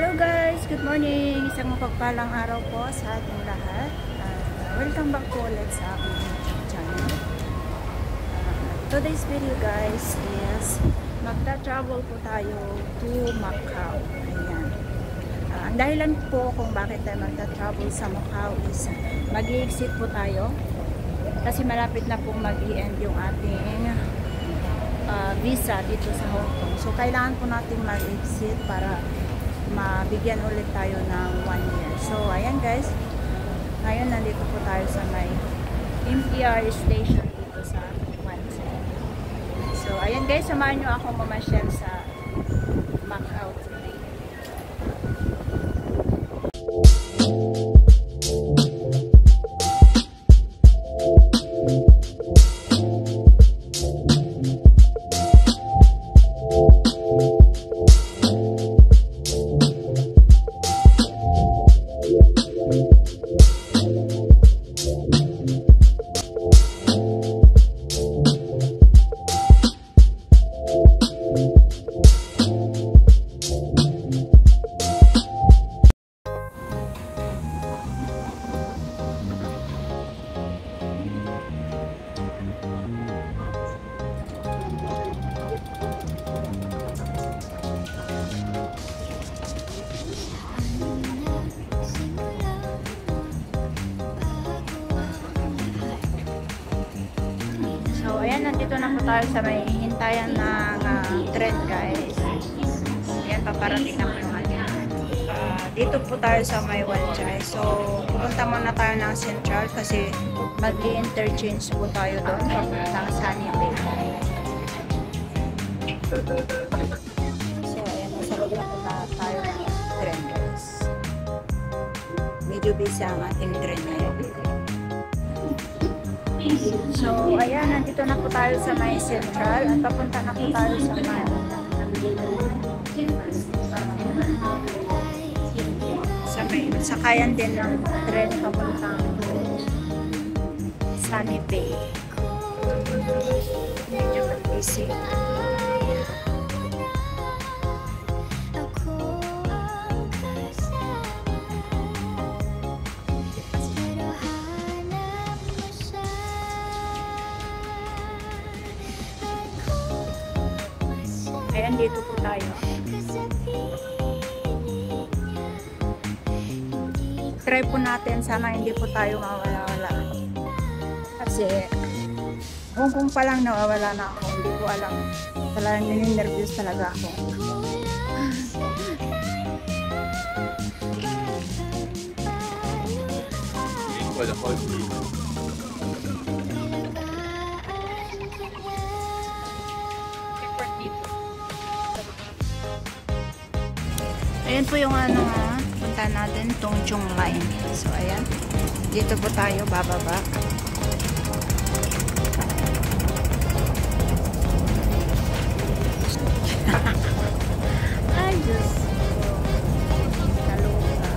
Hello guys! Good morning! Isang mapagpalang araw po sa ating lahat. Welcome back po ulit sa aking YouTube channel. Today's video guys is magta-travel po tayo to Macau. Ayan. Ang dahilan po kung bakit tayo magta-travel sa Macau is mag-i-exit po tayo kasi malapit na pong mag-i-end yung ating visa dito sa Hong Kong. So kailangan po natin mag-exit para mabigyan ulit tayo ng 1 year. So ayan guys, ngayon nandito po tayo sa may MTR station dito sa Wansan. So ayan guys, samahan nyo ako mamasyal sa Macau today. So, ayan, nandito na po tayo sa may hintayan ng tren, guys. Ayan, paparating na po yung dito po tayo sa may Wanchai. So, pupunta muna tayo ng Central kasi mag-i-interchange po tayo doon papuntang Sunny Bay. So, ayan, nasa loob na po tayo ng tren, guys. Medyo busy ang ating tren ngayon. So, ayan, nandito na po tayo sa may Central at papunta na po tayo sa may sakayan din ng tren papuntang Sunny Bay. Medyo busy. Ayan, dito po tayo. Try po natin, sana hindi po tayo mawala-wala. Kasi, Hong Kong pa lang nawawala na ako. Hindi ko alam. Talagang nervous talaga ako. Ayan po yung punta natin, Tongchong Line. So ayan, dito po tayo bababa. Ay, Diyos ko. Kaluka.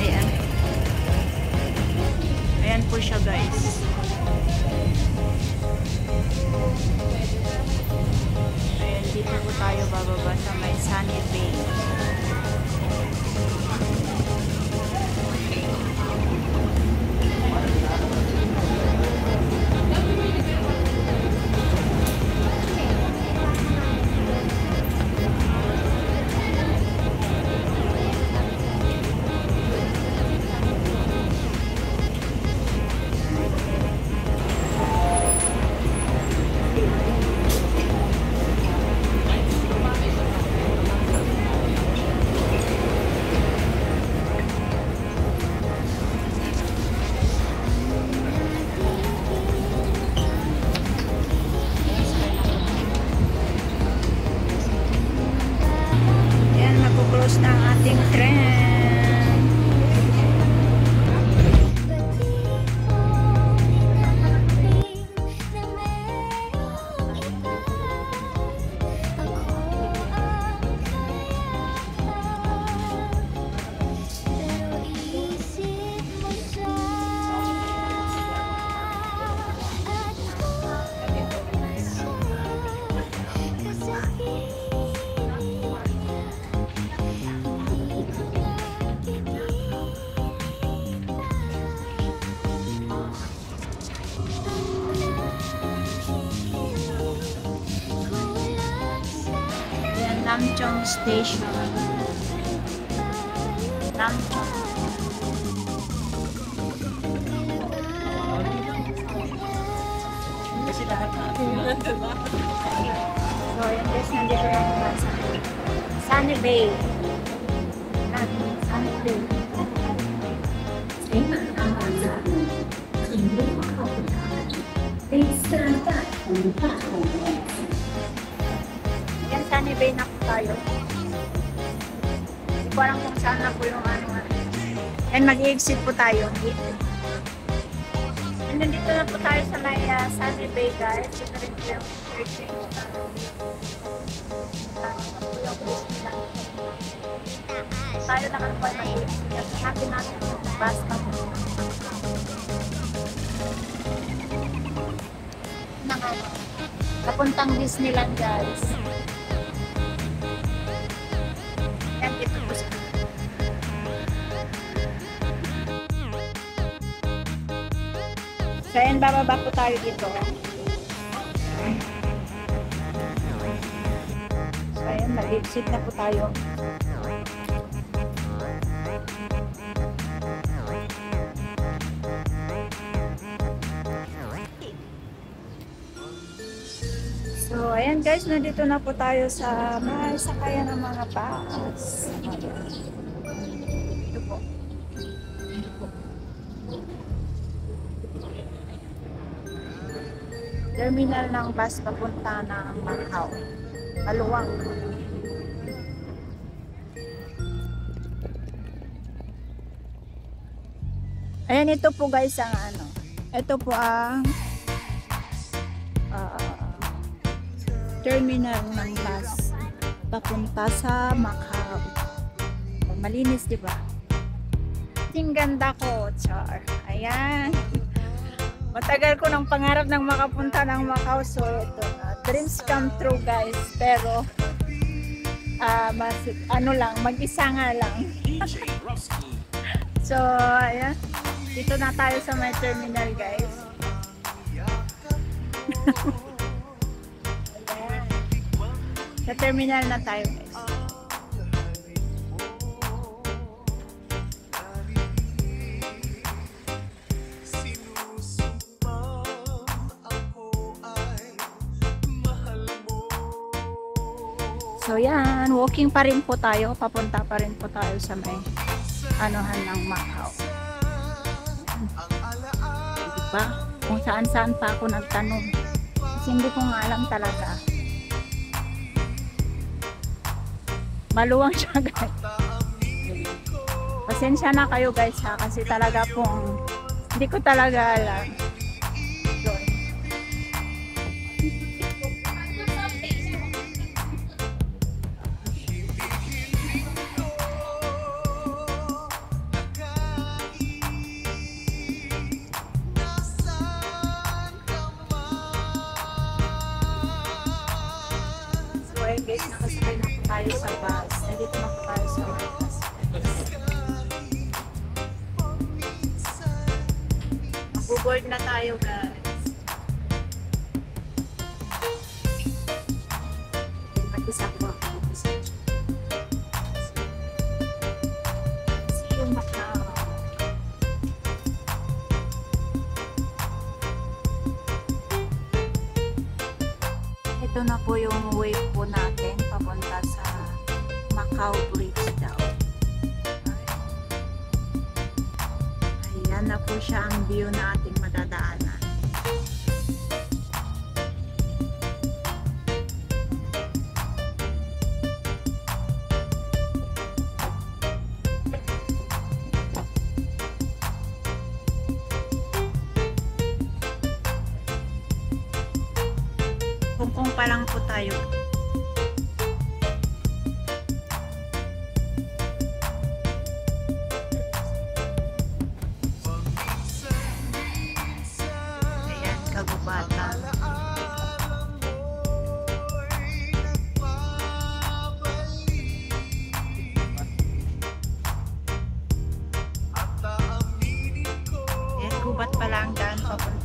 Ayan. Ayan po siya guys. Ayan, dito po tayo bababa sa may Sunny Bay. Namchong Station. Namchong. Kasi lahat na. So, yun guys, nandito na ako sa Sunny Bay. Sunny Bay. 北满航班站停路靠北航，Please stand back from the platform exit. Yan, Sunny Bay na po tayo. Hindi ko alam kung saan na po yung ano. Yan, mag-exit po tayo. And nandito na po tayo sa may Sunny Bay, guys. Ito rin po yung interchange. Tayo na lang po ay mag-exit. Happy natin yung bus pa po. Papuntang Disneyland, guys. Yan, dito po sa so, yan, bababa po tayo dito. So, yan, mag-exit na po tayo. So, ayan guys, nandito na po tayo sa may sakayan ng mga bus. Ito po. Terminal ng bus papunta ng Macau. Maluwang. Ayan, ito po guys ang ano. Ito po ang terminal ng bus papunta sa Macau. Malinis, di ba? Ting ganda ko, char. Ayan. Matagal ko ng pangarap ng makapunta ng Macau, so ito na. Dreams come true, guys. Pero ano lang, mag-isa nga lang. So, ayan. Dito na tayo sa may terminal, guys. Sa terminal na tayo, guys. So yan, walking pa rin po tayo. Papunta pa rin po tayo sa may anuhan ng Macau. Diba? Kung saan-saan pa ako nagtanong. Kasi hindi ko nga alam talaga. Maluwang siya, guys. Pasensya na kayo, guys, ha, kasi talaga pong hindi ko talaga alam. So, ayun guys, nakasakay na po tayo sa bus. Nandito na po tayo sa bus. Mag-board na tayo, guys. Mag-isa po ako. See you, Macau. Ito na po yung way po natin papunta sa Macau Bridge daw. Ayan na po siya ang view na ating madadaanan. Kung pa lang po tayo. Ayan, kagubatan. Ayan, gubat pala ang daan papunta